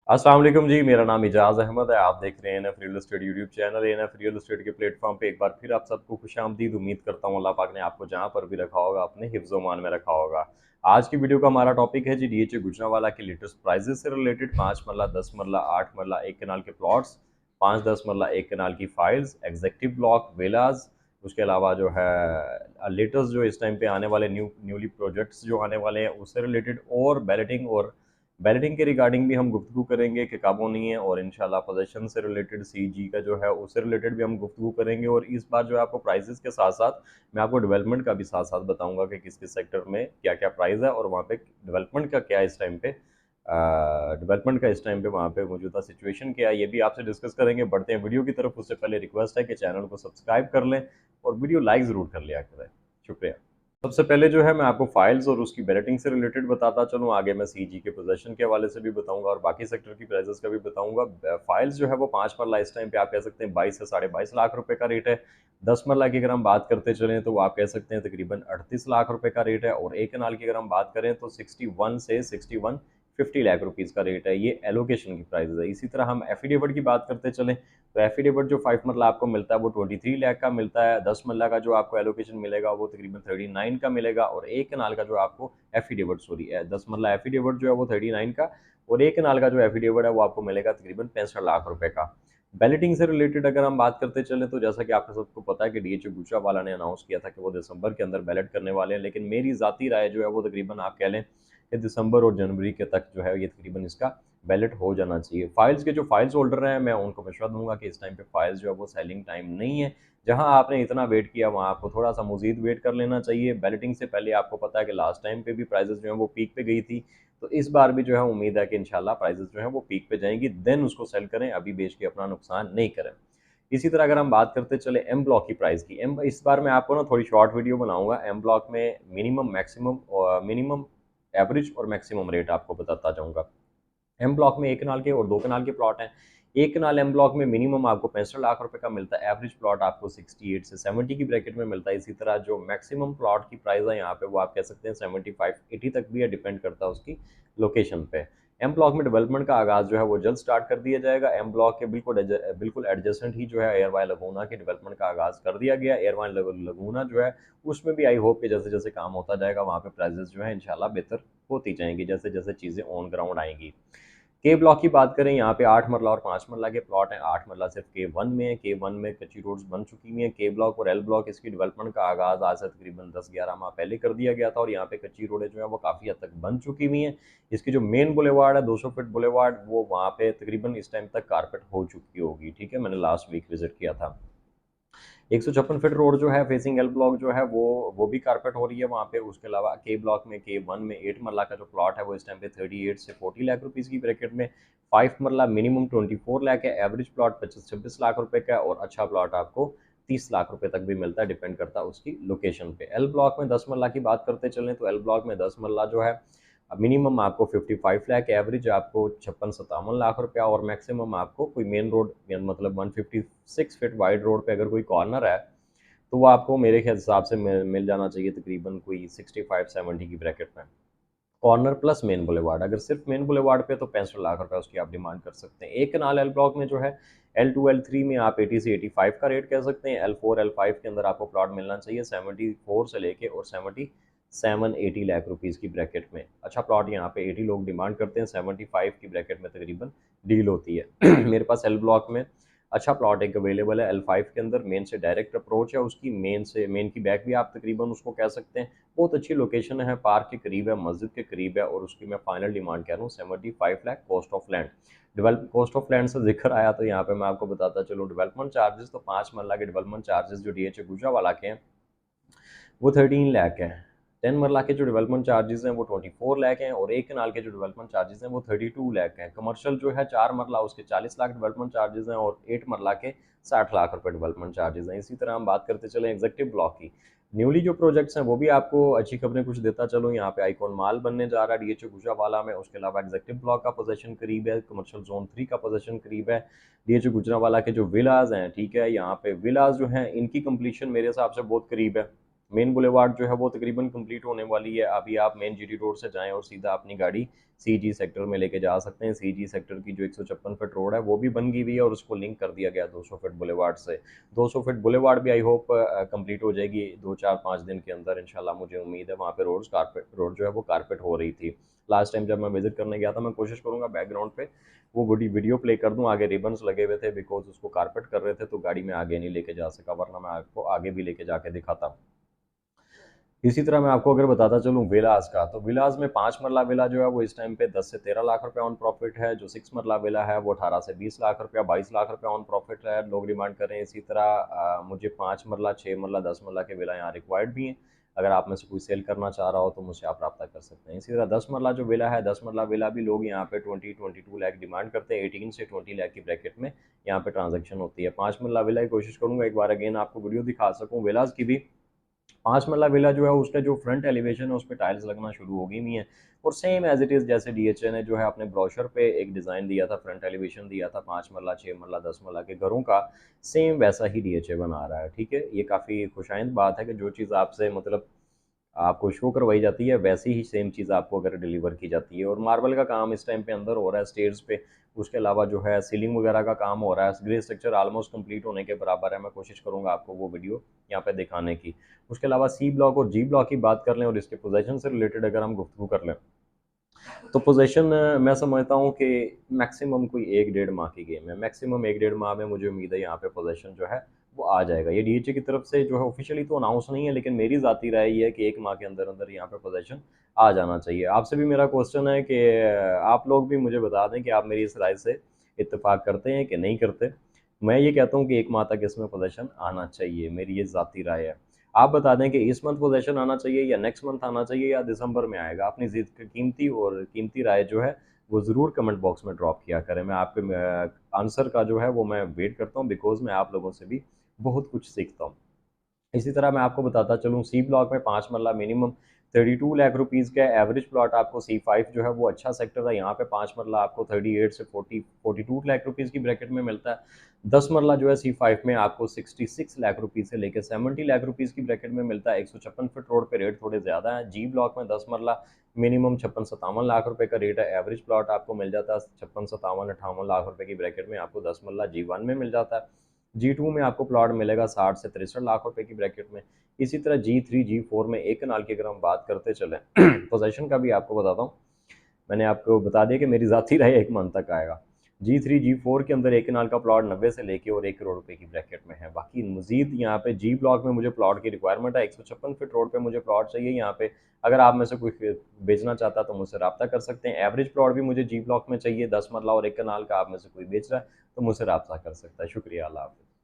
अस्सलाम वालेकुम जी। मेरा नाम इजाज़ अहमद है। आप देख रहे हैं NF real estate YouTube channel. NF real estate के प्लेटफॉर्म पे एक बार फिर आप सबको खुशामदीद। उम्मीद करता हूँ अल्लाह पाक ने आपको जहाँ पर भी रखा होगा अपने हिफ्ज़-ओ-मान में रखा होगा। आज की वीडियो का हमारा टॉपिक है जी डीएचए गुजरांवाला के लेटेस्ट प्राइजेस से रिलेटेड 5 मरला, 10 मरला, 8 मरला, 1 कनाल के प्लॉट्स, 5-10 मरला, 1 कनाल की फाइल्स, एग्जेक्टिव ब्लॉक, विलास, उसके अलावा जो है लेटेस्ट जो इस टाइम पे आने वाले न्यूली प्रोजेक्ट्स जो आने वाले हैं उससे रिलेटेड, और बैलेटिंग के रिगार्डिंग भी हम गुफ्तगू करेंगे कि कब होनी है, और इंशाल्लाह पोजीशन से रिलेटेड सीजी का जो है उससे रिलेटेड भी हम गुफ्तगू करेंगे। और इस बार जो है आपको प्राइसेस के साथ साथ मैं आपको डेवलपमेंट का भी साथ साथ बताऊंगा कि किस किस सेक्टर में क्या क्या प्राइस है और वहाँ पे डेवलपमेंट का क्या इस टाइम पे वहाँ पे मौजूदा सिचुएशन क्या है, ये भी आपसे डिस्कस करेंगे। बढ़ते हैं वीडियो की तरफ। उससे पहले रिक्वेस्ट है कि चैनल को सब्सक्राइब कर लें और वीडियो लाइक ज़रूर कर लिया करें। शुक्रिया। सबसे पहले जो है मैं आपको फाइल्स और उसकी बैलेटिंग से रिलेटेड बताता चलूँ। आगे मैं सीजी के पोजीशन के हवाले से भी बताऊंगा और बाकी सेक्टर की प्राइसेस का भी बताऊंगा। फाइल्स जो है वो 5 मरला इस टाइम पे आप कह सकते हैं 22 से 22.5 लाख रुपए का रेट है। 10 मरला की अगर हम बात करते चलें तो वो आप कह सकते हैं तकरीबन 38 लाख रुपए का रेट है। और 1 कनाल की अगर हम बात करें तो 61 से 50 लाख रुपीज़ का रेट है। ये एलोकेशन की प्राइस है। इसी तरह हम एफिडेविट की बात करते चलें तो एफिडेविट जो 5 मरला आपको मिलता है वो 23 लाख का मिलता है। 10 मरला का जो आपको एलोकेशन मिलेगा वो तकरीबन 39 का मिलेगा। और 1 कनाल का जो आपको एफिडेविट 10 मरला एफिडेविट जो है वो 39 का, और 1 कनाल का जो एफिडेविट है वो आपको मिलेगा तकरीबन 65 लाख रुपए का। बैलेटिंग से रिलेटेड अगर हम बात करते चलें तो जैसा कि आपको सबको पता है कि डीएचओ गुजरांवाला ने अनाउंस किया था कि वो दिसंबर के अंदर बैलेट करने वाले हैं, लेकिन मेरी ज़ाती राय जो है वो तकरीबन आप कह लें कि दिसंबर और जनवरी के तक जो है ये तकरीबन इसका बैलेट हो जाना चाहिए। फाइल्स के जो फाइल्स होल्डर हैं मैं उनको मशवरा दूंगा कि इस टाइम पे फाइल्स जो है वो सेलिंग टाइम नहीं है। जहां आपने इतना वेट किया वहां आपको थोड़ा सा मजीद वेट कर लेना चाहिए। बैलेटिंग से पहले आपको पता है कि लास्ट टाइम पे भी प्राइजेस जो है वो पीक पे गई थी, तो इस बार भी जो है उम्मीद है कि इंशाल्लाह प्राइजेस जो है वो पीक पे जाएंगी, देन उसको सेल करें, अभी बेच के अपना नुकसान नहीं करें। इसी तरह अगर हम बात करते चले एम ब्लॉक की प्राइस की, एम इस बार मैं आपको ना थोड़ी शॉर्ट वीडियो बनाऊंगा। एम ब्लॉक में मिनिमम एवरेज और मैक्सिमम रेट आपको बताता जाऊंगा। एम ब्लॉक में 1 कनाल के और 2 कनाल के प्लॉट हैं। 1 कनाल एम ब्लॉक में मिनिमम आपको 65 लाख रुपए का मिलता है। एवरेज प्लॉट आपको 68 से 70 की ब्रैकेट में मिलता है। इसी तरह जो मैक्सिमम प्लॉट की प्राइस है यहाँ पे वो आप कह सकते हैं 75-80 तक भी है, डिपेंड करता है उसकी लोकेशन पे। एम ब्लॉक में डेवलपमेंट का आगाज जो है वो जल्द स्टार्ट कर दिया जाएगा। एम ब्लॉक के बिल्कुल एडजेसेंट ही जो है एयरवाई लगूना के डेवलपमेंट का आगाज कर दिया गया। एयरवाई लगूना जो है उसमें भी आई होप कि जैसे जैसे काम होता जाएगा वहाँ पे प्राइजेस जो है इंशाल्लाह बेहतर होती जाएंगी जैसे जैसे चीज़ें ऑन ग्राउंड आएंगी। के ब्लॉक की बात करें यहाँ पे 8 मरला और 5 मरला के प्लॉट हैं। 8 मरला सिर्फ के वन में है। के वन में कच्ची रोड्स बन चुकी हुई हैं। के ब्लॉक और एल ब्लॉक इसकी डेवलपमेंट का आगाज आज से तकरीबन 10-11 माह पहले कर दिया गया था और यहाँ पे कच्ची रोडें जो है वो काफ़ी हद तक बन चुकी हुई हैं। इसकी जो मेन बुलेवार्ड है 200 फीट बुलेवार्ड, वो वहाँ पे तकरीबन इस टाइम तक कारपेट हो चुकी होगी। ठीक है, मैंने लास्ट वीक विजिट किया था। 156 फीट रोड जो है फेसिंग एल ब्लॉक जो है वो भी कारपेट हो रही है वहाँ पे। उसके अलावा के ब्लॉक में के वन में 8 मरला का जो प्लॉट है वो इस टाइम पे 38 से 40 लाख रुपीज़ की ब्रैकेट में। 5 मरला मिनिमम 24 लाख है। एवरेज प्लॉट 25-26 लाख रुपए का है और अच्छा प्लॉट आपको 30 लाख रुपए तक भी मिलता है, डिपेंड करता है उसकी लोकेशन पे। एल ब्लॉक में 10 मरला की बात करते चलें तो एल ब्लॉक में 10 मरला जो है मिनिमम आपको 55 लाख, एवरेज आपको 56-57 लाख रुपया, और मैक्सिमम आपको कोई मेन रोड मतलब 156 फीट वाइड रोड पे अगर कोई कॉर्नर है तो वो आपको मेरे हिसाब से मिल जाना चाहिए तकरीबन कोई 65-70 की ब्रैकेट में। कॉर्नर प्लस मेन बुलेवार्ड, अगर सिर्फ मेन बुलेवार्ड पे तो 65 लाख रुपए उसकी आप डिमांड कर सकते हैं। एक कनाल एल ब्लॉक में जो है L2 L3 में आप 80 से 85 का रेट कह सकते हैं। L4 L5 के अंदर आपको प्लॉट मिलना चाहिए 74 से लेके और 77-80 लाख रुपीज़ की ब्रैकेट में। अच्छा प्लॉट यहाँ पे 80 लोग डिमांड करते हैं, 75 की ब्रैकेट में तकरीबन डील होती है। मेरे पास एल ब्लॉक में अच्छा प्लॉट एक अवेलेबल है L5 के अंदर। मेन से डायरेक्ट अप्रोच है उसकी, मेन की बैक भी आप तकरीबन उसको कह सकते हैं। बहुत अच्छी लोकेशन है, पार्क के करीब है, मस्जिद के करीब है, और उसकी मैं फाइनल डिमांड कह रहा हूँ 75 lakh cost of land. Develop cost of land से जिक्र आया तो यहाँ पे मैं आपको बताता चलूँ डेवलपमेंट चार्जेस तो 5 मरला के डेवलपमेंट चार्जेस जो डीएचए गुजरांवाला के हैं वो 13 लाख हैं। 10 मरला के जो डेवलपमेंट चार्जेस हैं वो 24 लाख हैं और 1 कनाल के जो डेवलपमेंट चार्जेस हैं वो 32 लाख हैं। कमर्शियल जो है 4 मरला उसके 40 लाख डेवलपमेंट चार्जेस हैं और 8 मरला के 60 लाख रुपए डेवलपमेंट चार्जेस हैं। इसी तरह हम बात करते चले एग्जेक्टिव ब्लॉक की। न्यूली जो प्रोजेक्ट्स हैं वो भी आपको अच्छी खबरें कुछ देता चलो। यहाँ पे आइकॉन माल बनने जा रहा है डीएचओ गुजरांवाला में। उसके अलावा एग्जेक्टिव ब्लॉक का पोजीशन करीब है, कमर्शियल जोन 3 का पोजीशन करीब है। डीएचओ गुजरांवाला के जो विलाज हैं, ठीक है, यहाँ पे विलाज जो हैं इनकी कंप्लीशन मेरे हिसाब से बहुत करीब है। मेन बुलेवार्ड जो है वो तकरीबन कंप्लीट होने वाली है। अभी आप मेन जीटी रोड से जाएं और सीधा अपनी गाड़ी सीजी सेक्टर में लेके जा सकते हैं। सीजी सेक्टर की जो 156 फीट रोड है वो भी बन गई हुई है और उसको लिंक कर दिया गया 200 फीट बुलेवार्ड से। 200 फीट बुलेवार्ड भी आई होप कंप्लीट हो जाएगी 2-4-5 दिन के अंदर इंशाल्लाह। मुझे उम्मीद है। वहाँ पे रोड जो है वो कारपेट हो रही थी। लास्ट टाइम जब मैं विजिट करने गया था, मैं कोशिश करूंगा बैकग्राउंड पे वो वीडियो प्ले कर दूं। आगे रिबन्स लगे हुए थे बिकॉज उसको कारपेट कर रहे थे, तो गाड़ी में आगे नहीं लेके जा सका, वरना मैं आपको आगे भी लेके जाके दिखाता। इसी तरह मैं आपको अगर बताता चलूँ विलास का, तो विलास में 5 मरला विला जो है वो इस टाइम पे 10 से 13 लाख रुपए ऑन प्रॉफिट है। जो 6 मरला विला है वो 18 से 20 लाख रुपया, 22 लाख रुपया ऑन प्रॉफिट है। लोग डिमांड कर रहे हैं। इसी तरह मुझे 5 मरला, 6 मरला, 10 मरला के विला यहाँ रिक्वायर्ड भी हैं। अगर आप में से कोई सेल करना चाह रहा हो तो मुझसे आप रब्ता कर सकते हैं। इसी तरह 10 मरला जो विला है, 10 मरला विला भी लोग यहाँ पे 20-22 लाख डिमांड करते हैं। 18 से 20 लाख की ब्रैकेट में यहाँ पे ट्रांजेक्शन होती है। 5 मरला विला की कोशिश करूंगा एक बार अगेन आपको वीडियो दिखा सकूँ विलास की भी। 5 मरला विला जो है उसका जो फ्रंट एलिवेशन है उस पर टाइल्स लगना शुरू हो गई हुई हैं और सेम एज इट इज़ जैसे डीएचए ने जो है अपने ब्रोशर पे एक डिज़ाइन दिया था, फ्रंट एलिवेशन दिया था 5 मरला, 6 मरला, 10 मरला के घरों का, सेम वैसा ही डीएचए बना रहा है। ठीक है, ये काफ़ी खुशाइंद बात है कि जो चीज़ आपसे मतलब आपको शो करवाई जाती है वैसी ही सेम चीज़ आपको अगर डिलीवर की जाती है। और मार्बल का काम इस टाइम पे अंदर हो रहा है स्टेयर्स पे। उसके अलावा जो है सीलिंग वगैरह का काम हो रहा है। ग्रे स्ट्रक्चर ऑलमोस्ट कंप्लीट होने के बराबर है। मैं कोशिश करूंगा आपको वो वीडियो यहाँ पे दिखाने की। उसके अलावा सी ब्लॉक और जी ब्लॉक की बात कर लें और इसके पोजेशन से रिलेटेड अगर हम गुफ्तगू कर लें, तो पोजीशन मैं समझता हूँ कि मैक्सिमम कोई 1-1.5 माह की गेम है। मैक्सिमम 1-1.5 माह में मुझे उम्मीद है यहाँ पे पोजीशन जो है वो आ जाएगा। ये डीएचए की तरफ से जो है ऑफिशियली तो अनाउंस नहीं है, लेकिन मेरी ज़ाती राय ये है कि 1 माह के अंदर अंदर यहाँ पे पोजीशन आ जाना चाहिए। आपसे भी मेरा क्वेश्चन है कि आप लोग भी मुझे बता दें कि आप मेरी इस राय से इत्तेफाक करते हैं कि नहीं करते। मैं ये कहता हूँ कि 1 माह तक इसमें पोजीशन आना चाहिए, मेरी ये ज़ाती राय है। आप बता दें कि इस मंथ पोजेशन आना चाहिए या नेक्स्ट मंथ आना चाहिए या दिसंबर में आएगा। अपनी कीमती राय जो है वो ज़रूर कमेंट बॉक्स में ड्रॉप किया करें। मैं आपके आंसर का जो है वो मैं वेट करता हूँ बिकॉज मैं आप लोगों से भी बहुत कुछ सीखता हूँ। इसी तरह मैं आपको बताता चलूँ सी ब्लॉक में 5 मरला मिनिमम 32 लाख रुपीज़ का एवरेज प्लॉट आपको C5 जो है वो अच्छा सेक्टर है। यहाँ पे 5 मरला आपको 38 से 42 लाख रुपीज़ की ब्रैकेट में मिलता है। 10 मरला जो है C5 में आपको 66 लाख रुपीज़ से लेकर 70 लाख रुपीज़ की ब्रैकेट में मिलता है। 156 फीट रोड पे रेट थोड़े ज़्यादा है। जी ब्लॉक में 10 मरला मिनिमम 56-57 लाख रुपए का रेट है। एवरेज प्लॉट आपको मिल जाता है 56-57-58 लाख रुपए की ब्रैकेट में आपको 10 मरला G1 में मिल जाता है। G2 में आपको प्लॉट मिलेगा 60 से 63 लाख रुपए की ब्रैकेट में। इसी तरह G3, G4 में एक कनाल की अगर हम बात करते चलें पोजीशन का भी आपको बताता हूँ। मैंने आपको बता दिया कि मेरी ज़ाती राय 1 मंथ तक आएगा। G3, G4 के अंदर एक कनाल का प्लॉट 90 से लेके और 1 करोड़ रुपए की ब्रैकेट में है। बाकी मजीद यहाँ पे जी ब्लॉक में मुझे प्लॉट की रिक्वायरमेंट है। 156 फीट रोड पे मुझे प्लॉट चाहिए यहाँ पे। अगर आप में से कोई बेचना चाहता है तो मुझसे रब्ता कर सकते हैं। एवरेज प्लॉट भी मुझे जी ब्लॉक में चाहिए 10 मरला और 1 कनाल का। आप में से कोई बेच रहा है तो मुझसे रब्ता कर सकता है। शुक्रिया, अल्लाह हाफ़िज़।